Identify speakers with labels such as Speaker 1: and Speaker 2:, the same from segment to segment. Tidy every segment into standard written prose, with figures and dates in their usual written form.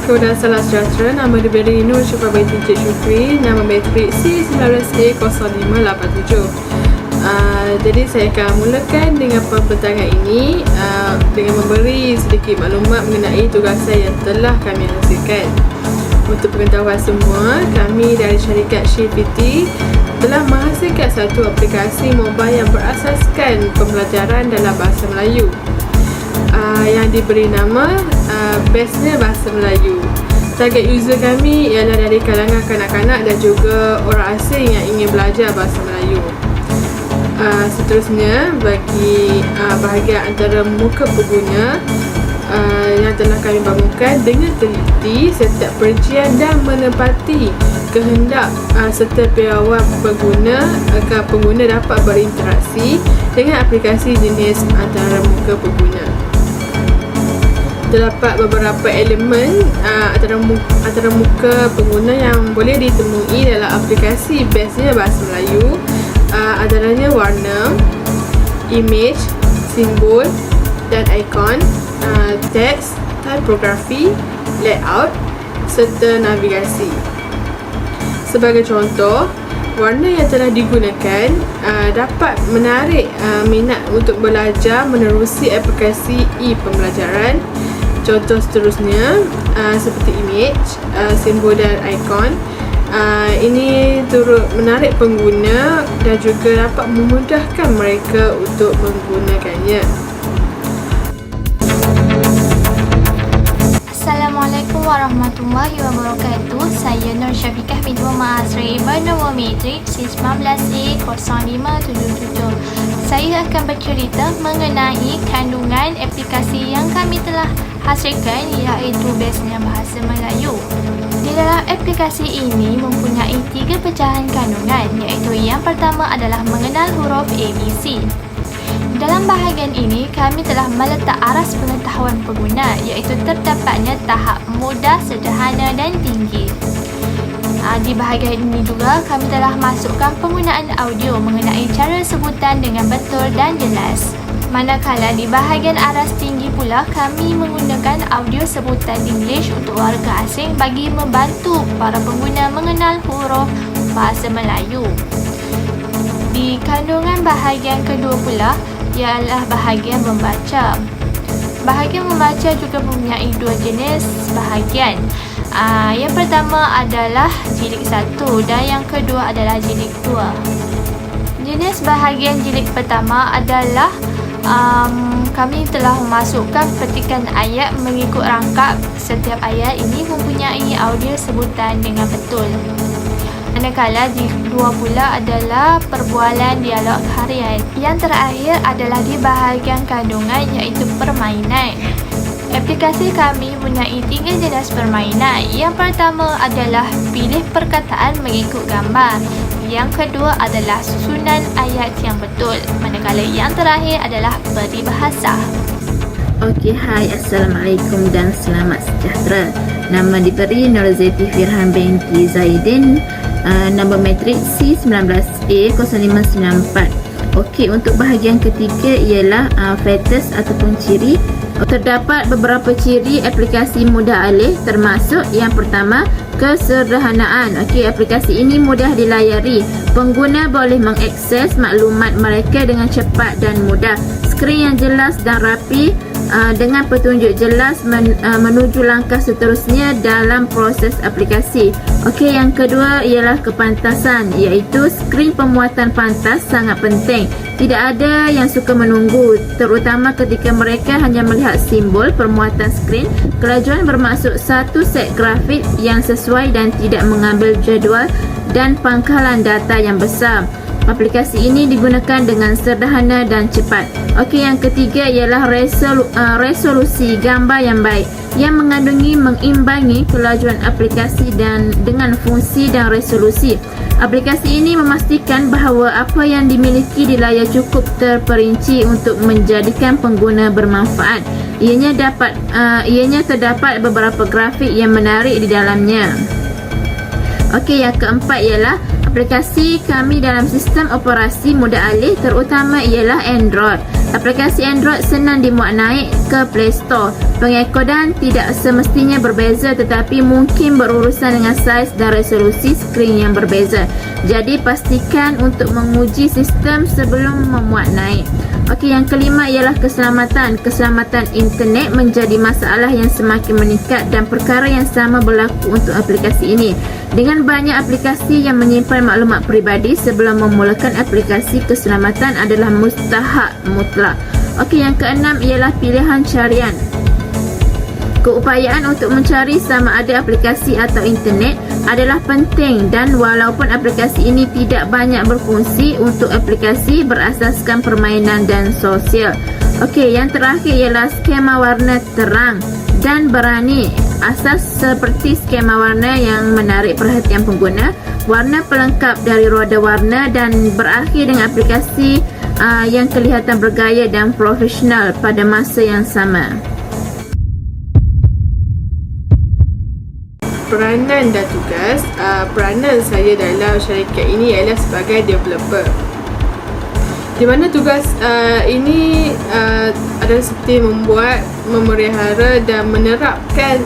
Speaker 1: Assalamualaikum dan salam sejahtera. Nama diberi Nur Syukur binti Cik Syukri. Nama matrik C19A0587. Jadi saya akan mulakan dengan pembentangan ini dengan memberi sedikit maklumat mengenai tugasan yang telah kami hasilkan. Untuk pengetahuan semua, kami dari syarikat ShePT telah menghasilkan satu aplikasi mobile yang berasaskan pembelajaran dalam bahasa Melayu yang diberi nama Bestnya Bahasa Melayu. Target user kami ialah dari kalangan kanak-kanak dan juga orang asing yang ingin belajar bahasa Melayu. Seterusnya, bagi bahagian antara muka pengguna yang telah kami bangunkan dengan teliti setiap perincian dan menepati kehendak serta piawai pengguna agar pengguna dapat berinteraksi dengan aplikasi jenis antara muka pengguna. Terdapat beberapa elemen antara muka pengguna yang boleh ditemui dalam aplikasi Bestnya Bahasa Melayu, antaranya warna, image, simbol dan ikon, teks, typography, layout serta navigasi. Sebagai contoh, warna yang telah digunakan dapat menarik minat untuk belajar menerusi aplikasi e-pembelajaran. Contoh seterusnya seperti image, simbol dan ikon. Ini turut menarik pengguna dan juga dapat memudahkan mereka untuk menggunakannya.
Speaker 2: Assalamualaikum warahmatullahi wabarakatuh. Saya Nur Syafiqah binti Muhammad Azri bernama matrik C19A0577. Saya akan bercerita mengenai kandungan aplikasi yang kami telah hasilkan, iaitu Bestnya Bahasa Melayu. Di dalam aplikasi ini mempunyai 3 pecahan kandungan, iaitu yang pertama adalah mengenal huruf ABC. Dalam bahagian ini, kami telah meletak aras pengetahuan pengguna, iaitu terdapatnya tahap mudah, sederhana dan tinggi. Di bahagian ini juga kami telah masukkan penggunaan audio mengenai cara sebutan dengan betul dan jelas. Manakala di bahagian aras tinggi pula, kami menggunakan audio sebutan English untuk warga asing bagi membantu para pengguna mengenal huruf bahasa Melayu. Di kandungan bahagian kedua pula ialah bahagian membaca. Bahagian membaca juga mempunyai 2 jenis bahagian. Yang pertama adalah jilid 1 dan yang kedua adalah jilid 2. Jenis bahagian jilid pertama adalah kami telah memasukkan petikan ayat mengikut rangkap. Setiap ayat ini mempunyai audio sebutan dengan betul. Manakala jilid 2 pula adalah perbualan dialog harian. Yang terakhir adalah di bahagian kandungan, iaitu permainan. Aplikasi kami mempunyai 3 jenis permainan. Yang pertama adalah pilih perkataan mengikut gambar. Yang kedua adalah susunan ayat yang betul. Manakala yang terakhir adalah peribahasa.
Speaker 3: Okey, hai, Assalamualaikum dan selamat sejahtera. Nama diberi Nurzeti Firhan binti Zaidin. Nama matrik C19A0594. Okey, untuk bahagian ketiga ialah features ataupun ciri. Terdapat beberapa ciri aplikasi mudah alih, termasuk yang pertama, kesederhanaan. Okey, aplikasi ini mudah dilayari. Pengguna boleh mengakses maklumat mereka dengan cepat dan mudah. Skrin yang jelas dan rapi dengan petunjuk jelas menuju langkah seterusnya dalam proses aplikasi. Okey, yang kedua ialah kepantasan, iaitu skrin pemuatan pantas sangat penting. Tidak ada yang suka menunggu, terutama ketika mereka hanya melihat simbol permuatan skrin. Kelajuan bermaksud satu set grafik yang sesuai dan tidak mengambil jadual dan pangkalan data yang besar. Aplikasi ini digunakan dengan sederhana dan cepat. Okey, yang ketiga ialah resolusi gambar yang baik, yang mengimbangi kelajuan aplikasi dan dengan fungsi dan resolusi. Aplikasi ini memastikan bahawa apa yang dimiliki di layar cukup terperinci untuk menjadikan pengguna bermanfaat. Ianya terdapat beberapa grafik yang menarik di dalamnya. Okey, yang keempat ialah aplikasi kami dalam sistem operasi mudah alih, terutama ialah Android. Aplikasi Android senang dimuat naik ke Play Store. Pengekodan tidak semestinya berbeza tetapi mungkin berurusan dengan saiz dan resolusi skrin yang berbeza. Jadi pastikan untuk menguji sistem sebelum memuat naik. Okey, yang kelima ialah keselamatan. Keselamatan internet menjadi masalah yang semakin meningkat dan perkara yang sama berlaku untuk aplikasi ini. Dengan banyak aplikasi yang menyimpan maklumat peribadi, sebelum memulakan aplikasi keselamatan adalah mustahak mutlak. Okey, yang keenam ialah pilihan carian. Keupayaan untuk mencari sama ada aplikasi atau internet adalah penting dan walaupun aplikasi ini tidak banyak berfungsi untuk aplikasi berasaskan permainan dan sosial. Okey, yang terakhir ialah skema warna terang dan berani. Asas seperti skema warna yang menarik perhatian pengguna, warna pelengkap dari roda warna dan berakhir dengan aplikasi yang kelihatan bergaya dan profesional pada masa yang sama.
Speaker 1: Peranan dan tugas. Peranan saya dalam syarikat ini ialah sebagai developer, di mana tugas ini adalah seperti membuat, memelihara dan menerapkan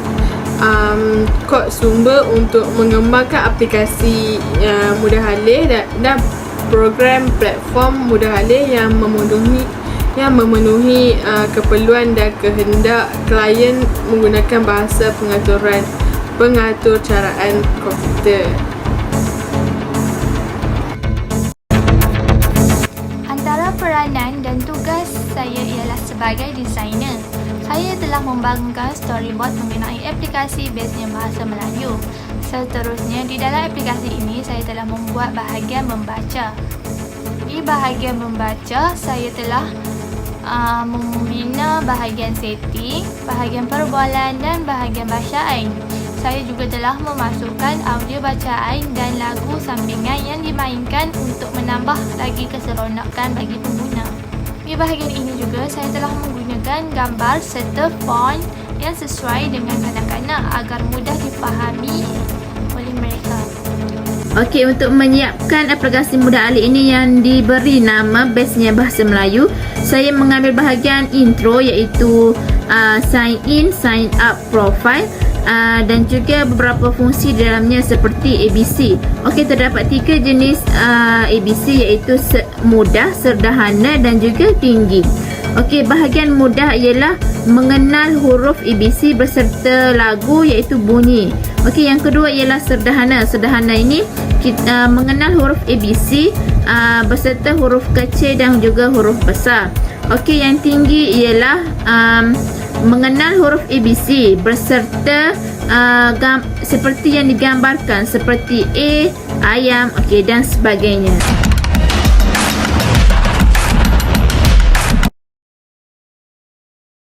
Speaker 1: kod sumber untuk mengembangkan aplikasi mudah alih dan program platform mudah alih yang memenuhi keperluan dan kehendak klien menggunakan bahasa pengatur caraan komputer.
Speaker 2: Antara peranan dan tugas saya ialah sebagai designer. Saya telah membangunkan storyboard mengenai aplikasi beznya bahasa Melayu. Seterusnya, di dalam aplikasi ini saya telah membuat bahagian membaca. Di bahagian membaca, saya telah membina bahagian setting, bahagian perbualan dan bahagian bacaan. Saya juga telah memasukkan audio bacaan dan lagu sampingan yang dimainkan untuk menambah lagi keseronokan bagi pengguna. Di bahagian ini juga saya telah menggunakan gambar serta font yang sesuai dengan kanak-kanak agar mudah dipahami oleh mereka.
Speaker 3: Okey, untuk menyiapkan aplikasi mudah alih ini yang diberi nama Beznya Bahasa Melayu, saya mengambil bahagian intro iaitu sign in, sign up profile dan juga beberapa fungsi di dalamnya seperti ABC. Okey, terdapat 3 jenis ABC iaitu mudah, sederhana dan juga tinggi. Okey, bahagian mudah ialah mengenal huruf ABC beserta lagu iaitu bunyi. Okey, yang kedua ialah sederhana. Sederhana ini kita mengenal huruf ABC beserta huruf kecil dan juga huruf besar. Okey, yang tinggi ialah mengenal huruf ABC beserta seperti yang digambarkan seperti A, ayam, okey dan sebagainya.